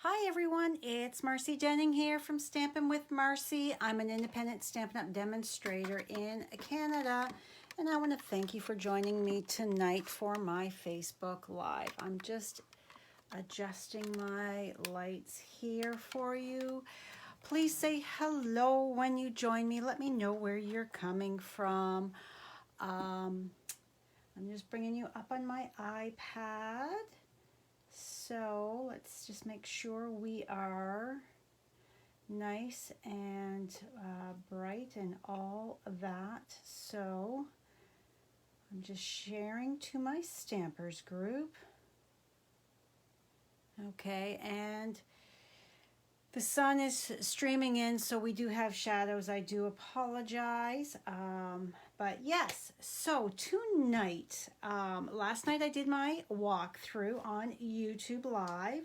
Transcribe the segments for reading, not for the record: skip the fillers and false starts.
Hi everyone, it's Marcy Denning here from Stampin' with Marcy. I'm an independent Stampin' Up! Demonstrator in Canada, and I want to thank you for joining me tonight for my Facebook Live. I'm just adjusting my lights here for you. Please say hello when you join me. Let me know where you're coming from. I'm just bringing you up on my iPad. So let's just make sure we are nice and bright and all of that. So I'm just sharing to my Stampers group. Okay, and the sun is streaming in, so we do have shadows. I do apologize. But yes, so tonight, last night I did my walkthrough on YouTube Live.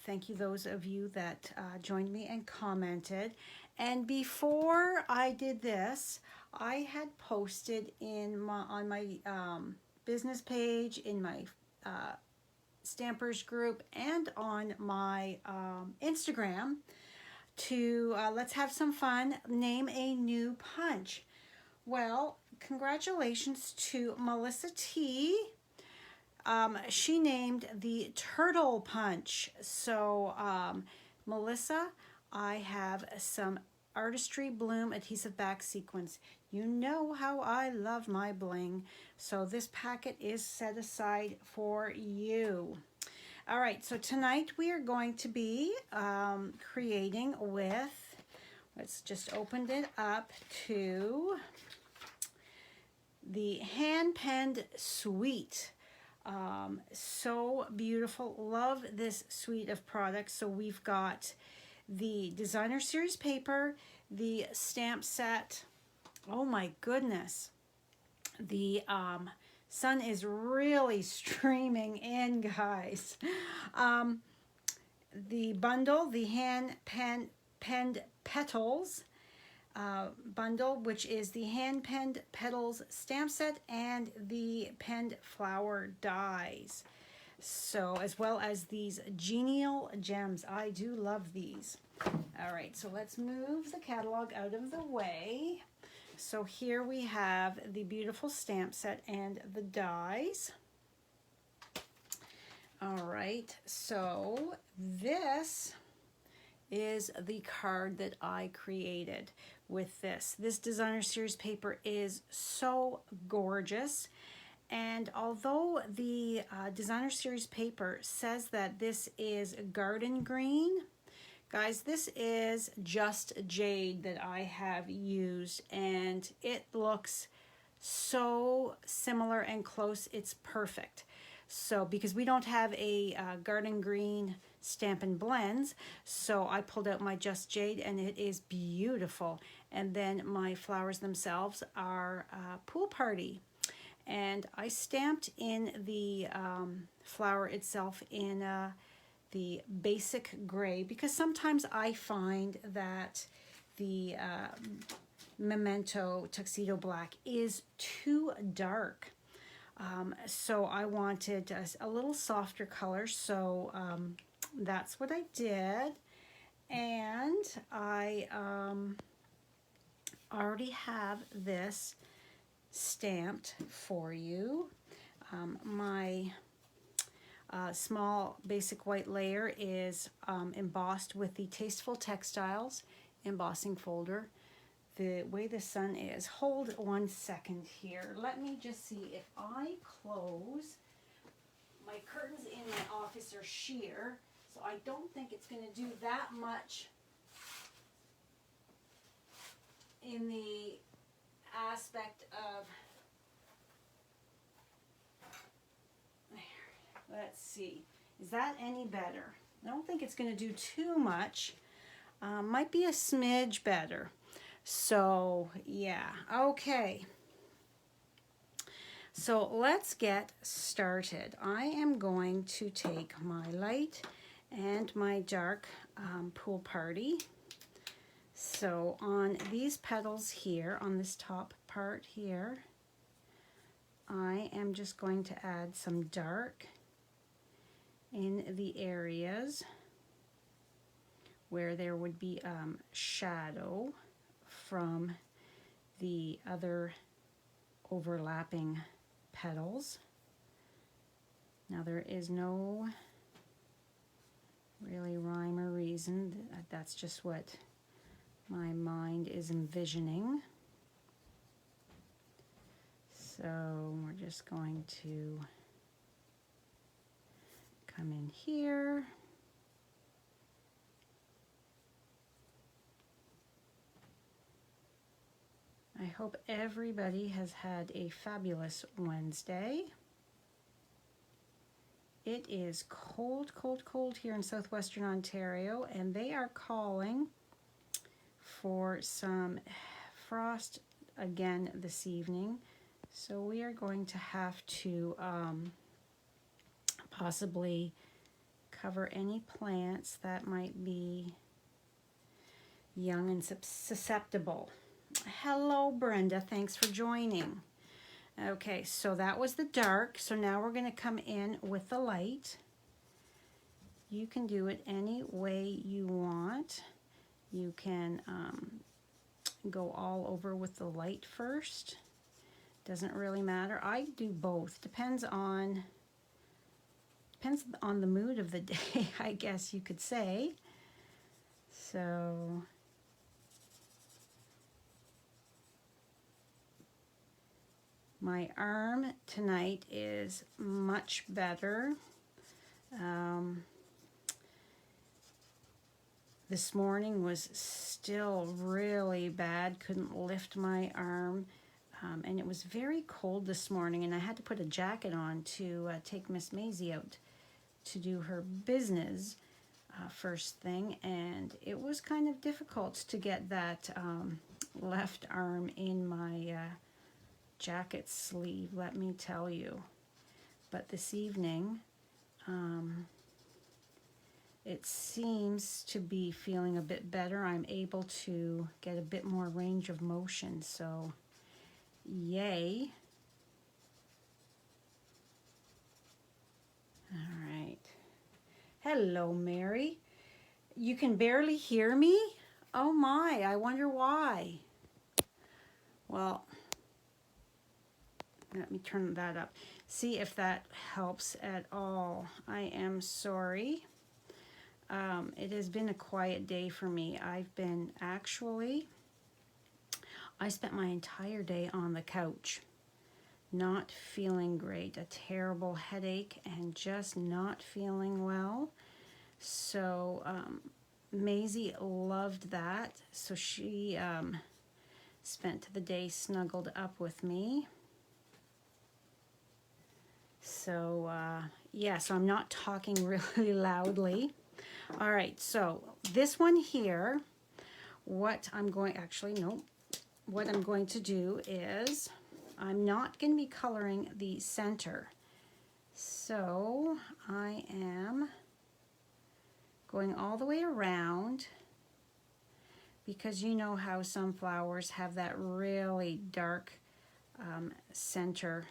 Thank you those of you that joined me and commented. And before I did this, I had posted on my business page, in my Stampers group, and on my Instagram to let's have some fun, name a new punch. Well, congratulations to Melissa T. She named the turtle punch. So Melissa, I have some Artistry Bloom adhesive back sequins. You know how I love my bling, so this packet is set aside for you. All right, so tonight we are going to be creating with, let's just open it up to the hand-penned suite. So beautiful. Love this suite of products. So we've got the designer series paper, the stamp set. Oh my goodness, the sun is really streaming in, guys. The bundle, the hand penned petals bundle, which is the hand penned petals stamp set and the penned flower dies. So, as well as these genial gems. I do love these. All right, so let's move the catalog out of the way. So here we have the beautiful stamp set and the dies. All right, so this is the card that I created with this. This designer series paper is so gorgeous. And although the designer series paper says that this is garden green, guys, this is just jade that I have used, and it looks so similar and close. It's perfect. So because we don't have a garden green Stampin' Blends, so I pulled out my Just Jade, and it is beautiful. And then my flowers themselves are Pool Party. And I stamped in the flower itself in the basic gray, because sometimes I find that the Memento Tuxedo Black is too dark. So I wanted a little softer color, so that's what I did. And I already have this stamped for you. My small basic white layer is embossed with the Tasteful Textiles embossing folder. The way the sun is, hold 1 second here. Let me just see if I close. My curtains in my office are sheer, so I don't think it's going to do that much in the aspect of, let's see, is that any better? I don't think it's going to do too much. Might be a smidge better. So yeah, okay. So let's get started. I am going to take my light and my dark Pool Party. So on these petals here, on this top part here, I am just going to add some dark in the areas where there would be shadow from the other overlapping petals. Now there is no really rhyme or reason. That's just what my mind is envisioning. So we're just going to come in here. I hope everybody has had a fabulous Wednesday. It is cold, cold, cold here in southwestern Ontario, and they are calling for some frost again this evening. So we are going to have to possibly cover any plants that might be young and susceptible. Hello, Brenda. Thanks for joining. Okay, so that was the dark. So now we're going to come in with the light. You can do it any way you want. You can go all over with the light first. Doesn't really matter. I do both. Depends on the mood of the day, I guess you could say. So my arm tonight is much better. This morning was still really bad. Couldn't lift my arm. And it was very cold this morning, and I had to put a jacket on to take Miss Maisie out to do her business first thing, and it was kind of difficult to get that left arm in my jacket sleeve, let me tell you. But this evening, it seems to be feeling a bit better. I'm able to get a bit more range of motion, so yay. All right. Hello, Mary. You can barely hear me? Oh my, I wonder why. Well, let me turn that up. See if that helps at all. I am sorry. It has been a quiet day for me. I spent my entire day on the couch, not feeling great, a terrible headache, and just not feeling well. So Maisie loved that, so she spent the day snuggled up with me. So yeah, so I'm not talking really loudly. All right, so this one here, what I'm going to do is I'm not going to be coloring the center. So I am going all the way around, because you know how some flowers have that really dark center.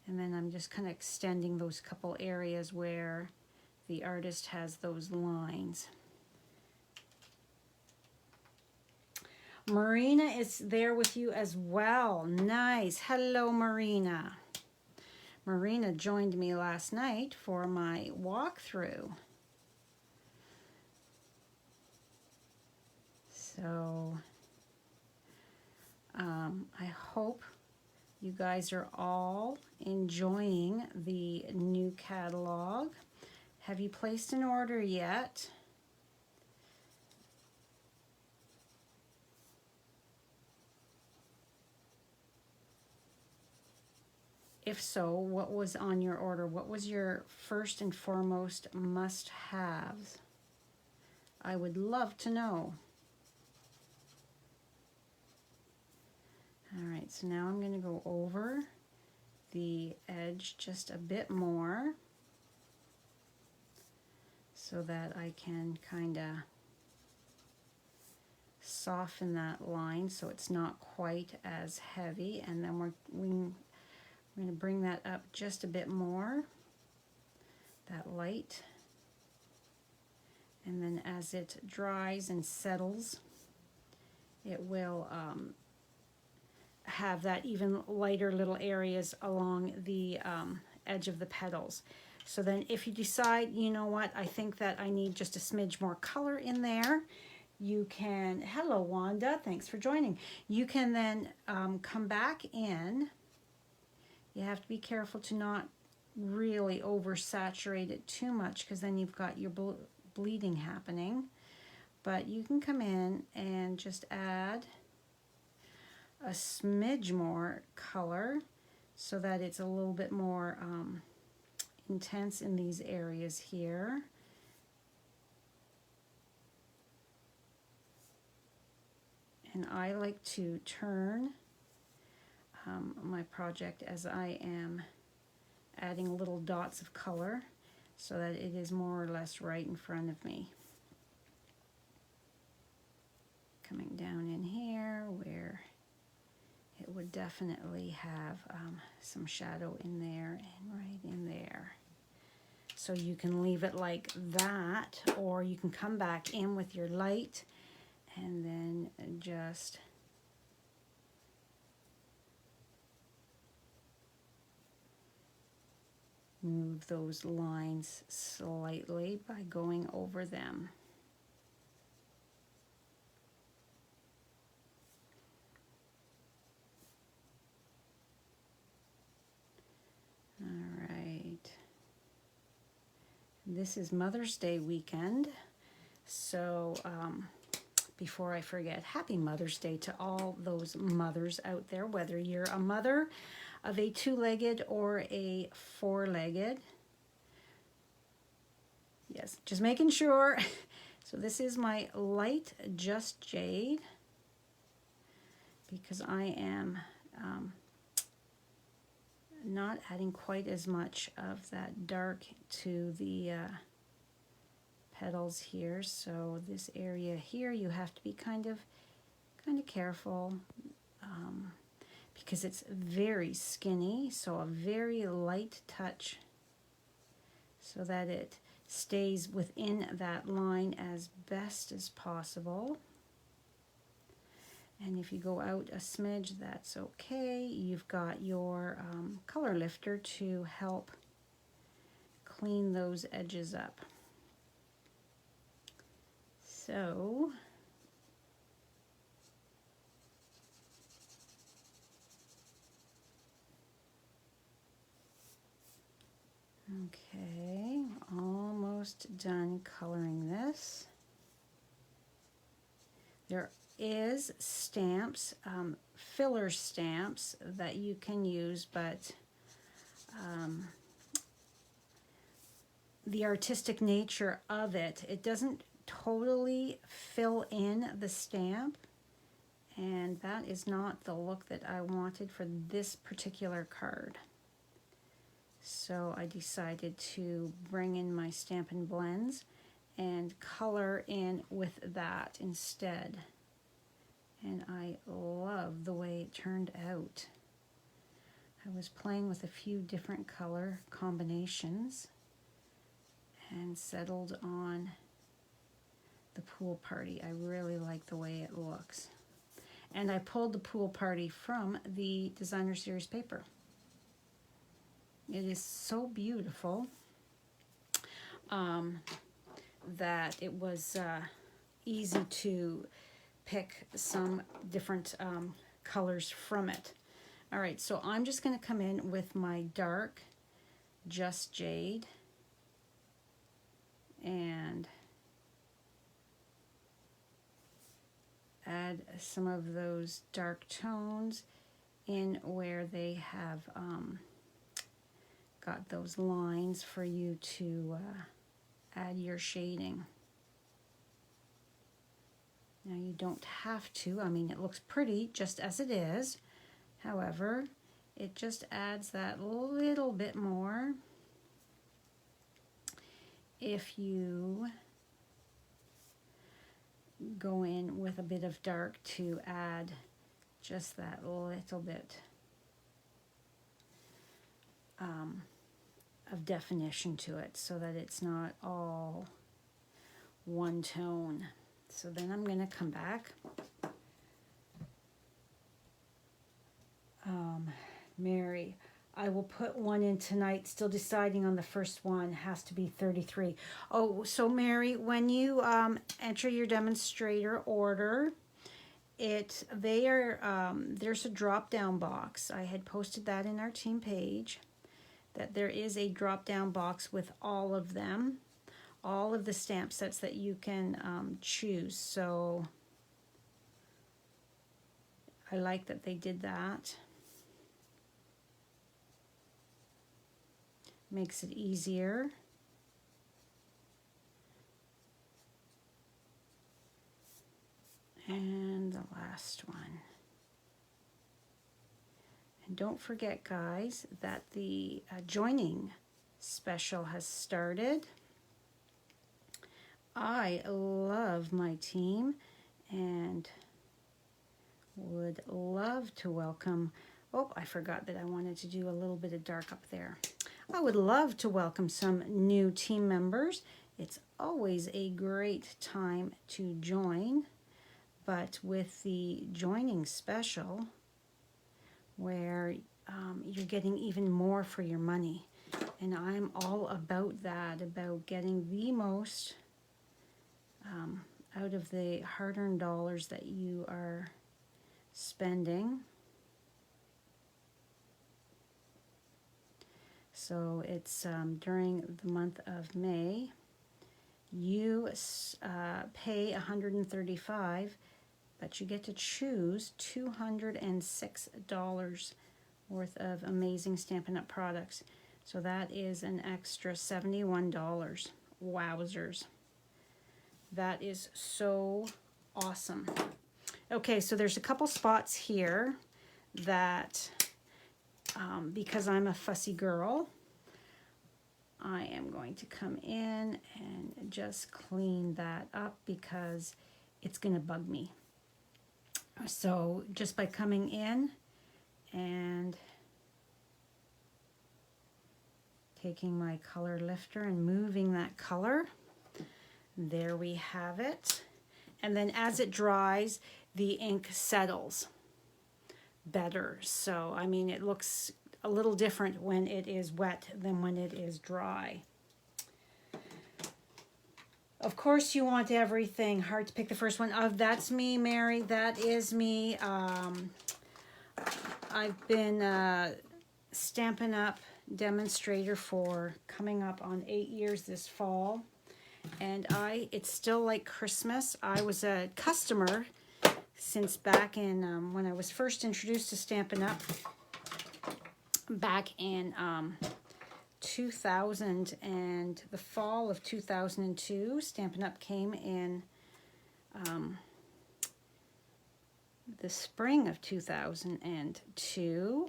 And then I'm just kind of extending those couple areas where the artist has those lines. Marina is there with you as well. Nice. Hello, Marina. Marina joined me last night for my walkthrough. So I hope you guys are all enjoying the new catalog. Have you placed an order yet? If so, what was on your order? What was your first and foremost must-haves? I would love to know. All right, so now I'm going to go over the edge just a bit more so that I can kind of soften that line so it's not quite as heavy. And then we're going to bring that up just a bit more. light. And then as it dries and settles, it will have that even lighter little areas along the edge of the petals. So then if you decide, you know what, I think that I need just a smidge more color in there, you can, hello Wanda, thanks for joining. You can then come back in. You have to be careful to not really oversaturate it too much, because then you've got your bleeding happening. But you can come in and just add a smidge more color so that it's a little bit more intense in these areas here. And I like to turn my project as I am adding little dots of color so that it is more or less right in front of me. Coming down in here where it would definitely have some shadow in there and right in there. So you can leave it like that, or you can come back in with your light and then just move those lines slightly by going over them. All right. This is Mother's Day weekend, so before I forget, happy Mother's Day to all those mothers out there, whether you're a mother of a two-legged or a four-legged. Yes, just making sure. So this is my light Just Jade, because I am not adding quite as much of that dark to the petals here. So this area here, you have to be kind of careful because it's very skinny. So a very light touch so that it stays within that line as best as possible. And if you go out a smidge, that's okay. You've got your color lifter to help clean those edges up. So okay, almost done coloring this. There is stamps, filler stamps that you can use, but the artistic nature of it, it doesn't totally fill in the stamp, and that is not the look that I wanted for this particular card. So I decided to bring in my Stampin' Blends and color in with that instead. And I love the way it turned out. I was playing with a few different color combinations and settled on the Pool Party. I really like the way it looks. And I pulled the Pool Party from the Designer Series paper. It is so beautiful that it was easy to pick some different colors from it. All right, so I'm just going to come in with my dark Just Jade and add some of those dark tones in where they have got those lines for you to add your shading. Now you don't have to, I mean, it looks pretty just as it is. However, it just adds that little bit more if you go in with a bit of dark to add just that little bit of definition to it so that it's not all one tone. So then I'm going to come back. Mary, I will put one in tonight, still deciding on the first one, has to be 33. Oh, so Mary, when you enter your demonstrator order, there's a drop down box. I had posted that in our team page, that there is a drop down box with all of them, all of the stamp sets that you can choose. So I like that they did that. Makes it easier. And the last one. And don't forget, guys, that the joining special has started. I love my team and would love to welcome, oh, I forgot that I wanted to do a little bit of dark up there. I would love to welcome some new team members. It's always a great time to join, but with the joining special, where you're getting even more for your money. And I'm all about that, about getting the most out of the hard-earned dollars that you are spending. So it's during the month of May. You pay $135, but you get to choose $206 worth of amazing Stampin' Up! Products. So that is an extra $71. Wowzers. That is so awesome. Okay, so there's a couple spots here that, because I'm a fussy girl, I am going to come in and just clean that up because it's going to bug me. So just by coming in and taking my color lifter and moving that color, there we have it. And then as it dries, the ink settles better. So, I mean, it looks a little different when it is wet than when it is dry. Of course, you want everything. Hard to pick the first one. That's me, Mary. That is me. I've been Stampin' Up! Demonstrator for coming up on 8 years this fall. And it's still like Christmas. I was a customer since back in, when I was first introduced to Stampin' Up! Back in 2000 and the fall of 2002. Stampin' Up! Came in the spring of 2002.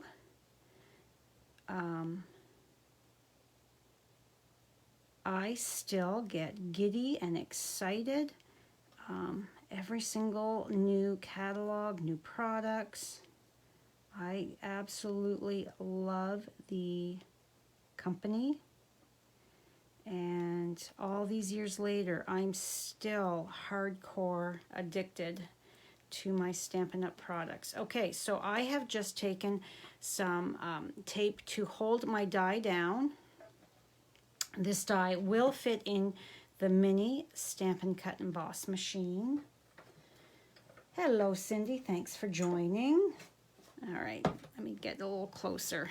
I still get giddy and excited. Every single new catalog, new products. I absolutely love the company. And all these years later, I'm still hardcore addicted to my Stampin' Up! Products. Okay, so I have just taken some tape to hold my die down. This die will fit in the mini Stampin' Cut Emboss machine. Hello, Cindy. Thanks for joining. All right, let me get a little closer.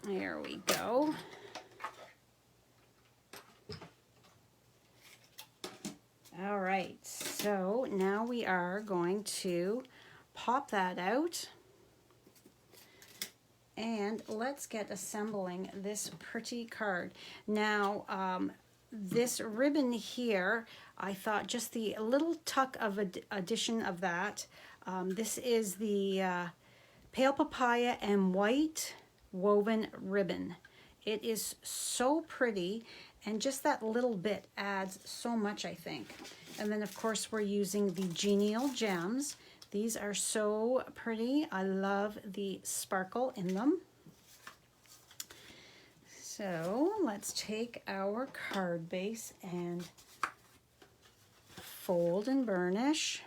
There we go. All right, so now we are going to pop that out. And let's get assembling this pretty card. Now, this ribbon here, I thought just the little tuck of addition of that. This is the Pale Papaya and White woven ribbon. It is so pretty, and just that little bit adds so much, I think. And then, of course, we're using the Genial Gems. These are so pretty. I love the sparkle in them. So let's take our card base and fold and burnish.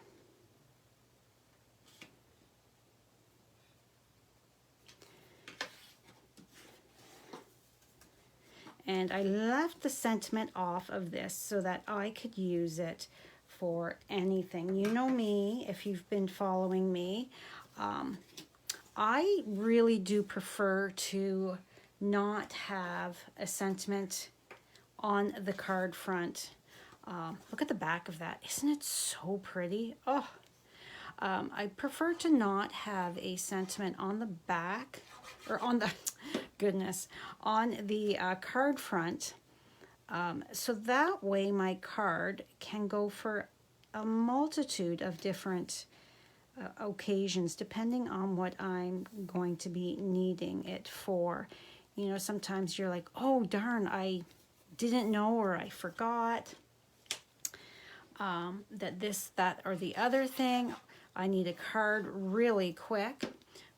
And I left the sentiment off of this so that I could use it for anything. You know me, if you've been following me, I really do prefer to not have a sentiment on the card front. Look at the back of that. Isn't it so pretty? Oh, I prefer to not have a sentiment on the back, or on the, goodness, on the card front. So that way my card can go for a multitude of different occasions, depending on what I'm going to be needing it for. You know, sometimes you're like, oh darn, I didn't know, or I forgot that this, that, or the other thing. I need a card really quick.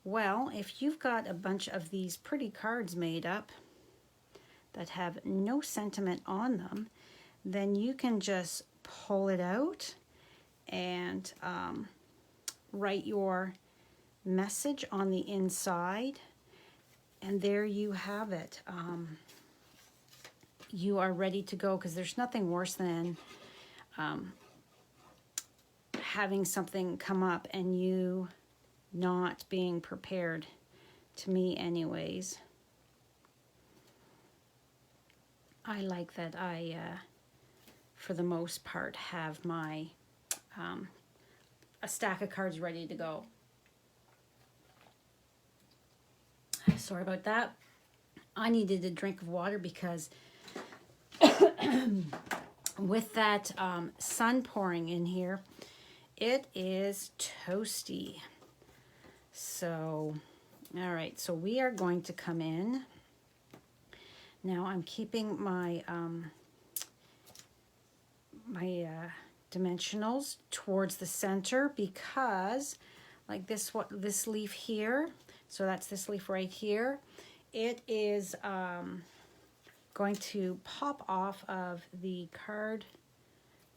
Well, if you've got a bunch of these pretty cards made up that have no sentiment on them, then you can just pull it out and write your message on the inside, and there you have it. You are ready to go, because there's nothing worse than having something come up and you not being prepared, to me anyways. I like that I, for the most part, have my a stack of cards ready to go. Sorry about that. I needed a drink of water because with that sun pouring in here, it is toasty. So, all right, so we are going to come in. Now I'm keeping my dimensionals towards the center, because like this leaf here, so that's this leaf right here, it is going to pop off of the card,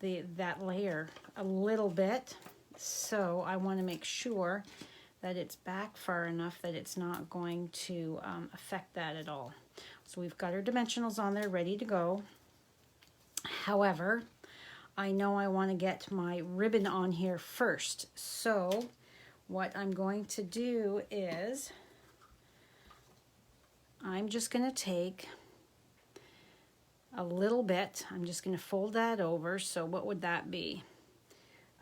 that layer a little bit. So I want to make sure that it's back far enough that it's not going to affect that at all. So we've got our dimensionals on there ready to go. However, I know I want to get my ribbon on here first. So what I'm going to do is I'm just going to take a little bit. I'm just going to fold that over. So what would that be?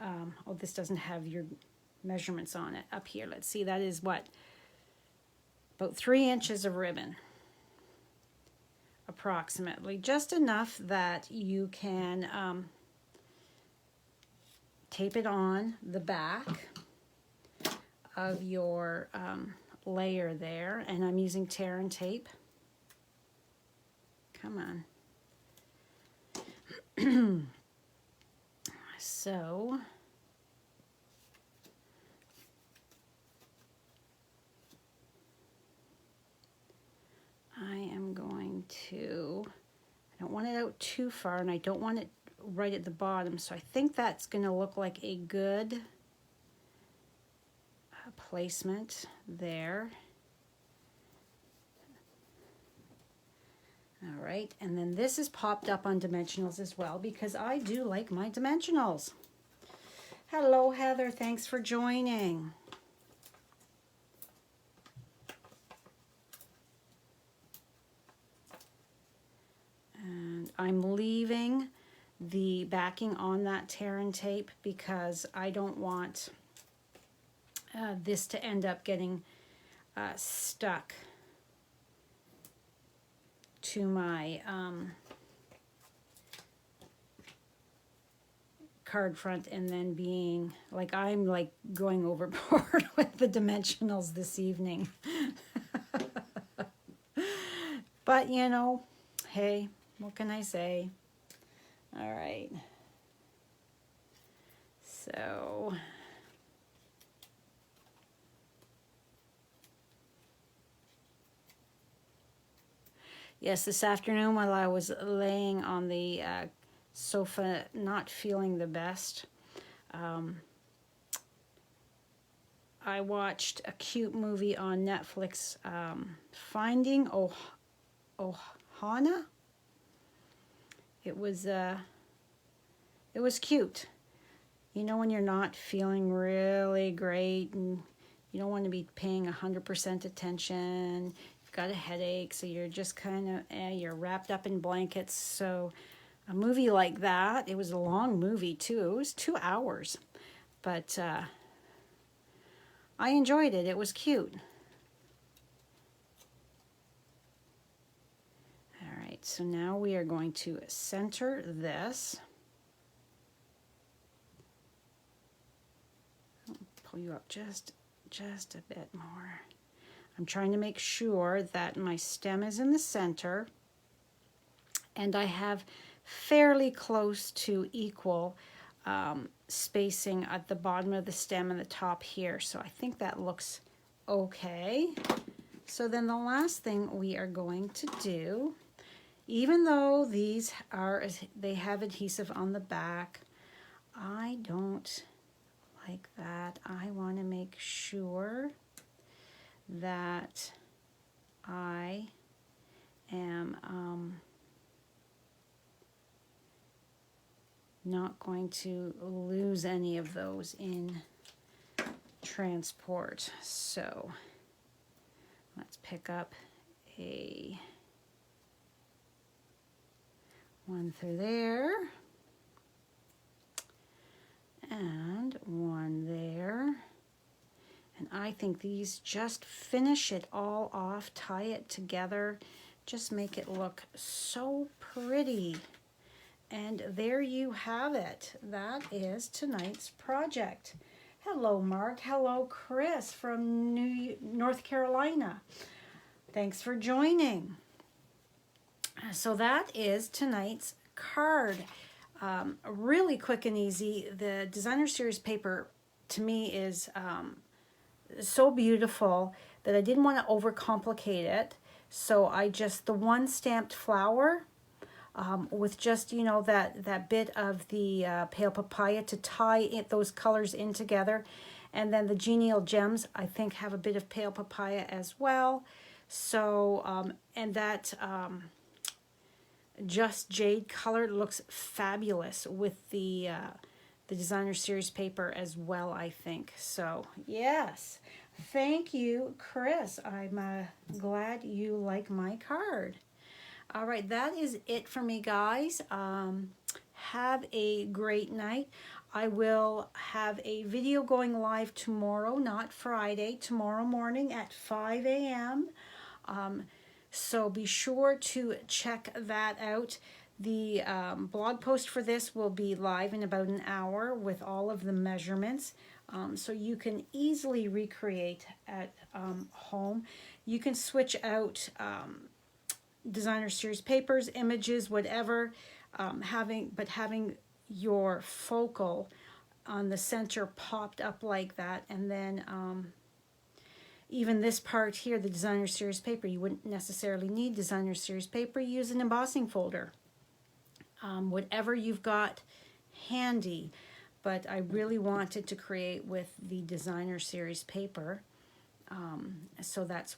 Oh, this doesn't have your measurements on it. Up here, let's see, that is what? About 3 inches of ribbon. Approximately. Just enough that you can tape it on the back of your layer there. And I'm using tear and tape. Come on. So I am going to, I don't want it out too far, and I don't want it right at the bottom, so I think that's going to look like a good placement there. All right, and then this is popped up on dimensionals as well, because I do like my dimensionals. Hello, Heather. Thanks for joining. And I'm leaving the backing on that tear and tape because I don't want this to end up getting stuck to my card front, and then being like, I'm like going overboard with the dimensionals this evening. But you know, hey, what can I say? All right, so Yes, this afternoon while I was laying on the sofa, not feeling the best, I watched a cute movie on Netflix, Finding Ohana. It was cute. You know, when you're not feeling really great and you don't want to be paying 100% attention, you've got a headache, so you're just kind of, you're wrapped up in blankets. So a movie like that, it was a long movie too. It was 2 hours, but I enjoyed it. It was cute. All right, so now we are going to center this. Pull you up just a bit more. I'm trying to make sure that my stem is in the center and I have fairly close to equal spacing at the bottom of the stem and the top here. So I think that looks okay. So then the last thing we are going to do, even though they have adhesive on the back, I don't like that. I want to make sure that I am not going to lose any of those in transport. So let's pick up a one through there and one there. And I think these just finish it all off, tie it together, just make it look so pretty. And there you have it. That is tonight's project. Hello, Mark. Hello, Chris from North Carolina. Thanks for joining. So that is tonight's card. Really quick and easy. The designer series paper to me is so beautiful that I didn't want to overcomplicate it. So I just, the one stamped flower with just, you know, that bit of the pale papaya to tie those colors in together. And then the genial gems, I think, have a bit of pale papaya as well. So, and that just jade color looks fabulous with the designer series paper as well, I think. So, yes. Thank you, Chris. I'm glad you like my card. All right, that is it for me, guys. Have a great night. I will have a video going live tomorrow, not Friday, tomorrow morning at 5 a.m. So be sure to check that out. The blog post for this will be live in about an hour with all of the measurements. So you can easily recreate at home. You can switch out designer series papers, images, whatever, having your focal on the center popped up like that, and then even this part here, the designer series paper, you wouldn't necessarily need designer series paper. Use an embossing folder, whatever you've got handy. But I really wanted to create with the designer series paper, so that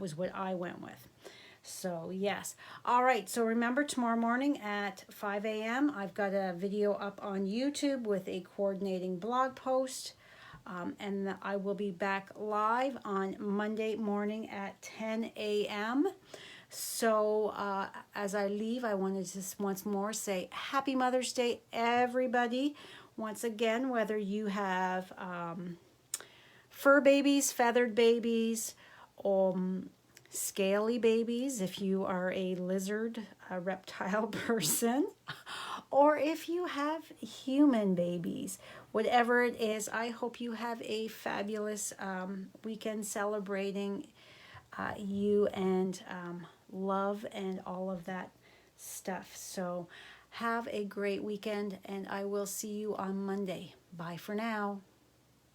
was what I went with. So yes. All right, so remember, tomorrow morning at 5 a.m. I've got a video up on YouTube with a coordinating blog post, and I will be back live on Monday morning at 10 a.m. So as I leave, I wanted to just once more say Happy Mother's Day, everybody. Once again, whether you have fur babies, feathered babies, scaly babies, if you are a lizard, a reptile person, or if you have human babies, whatever it is, I hope you have a fabulous weekend celebrating you and love and all of that stuff. So have a great weekend, and I will see you on Monday. Bye for now.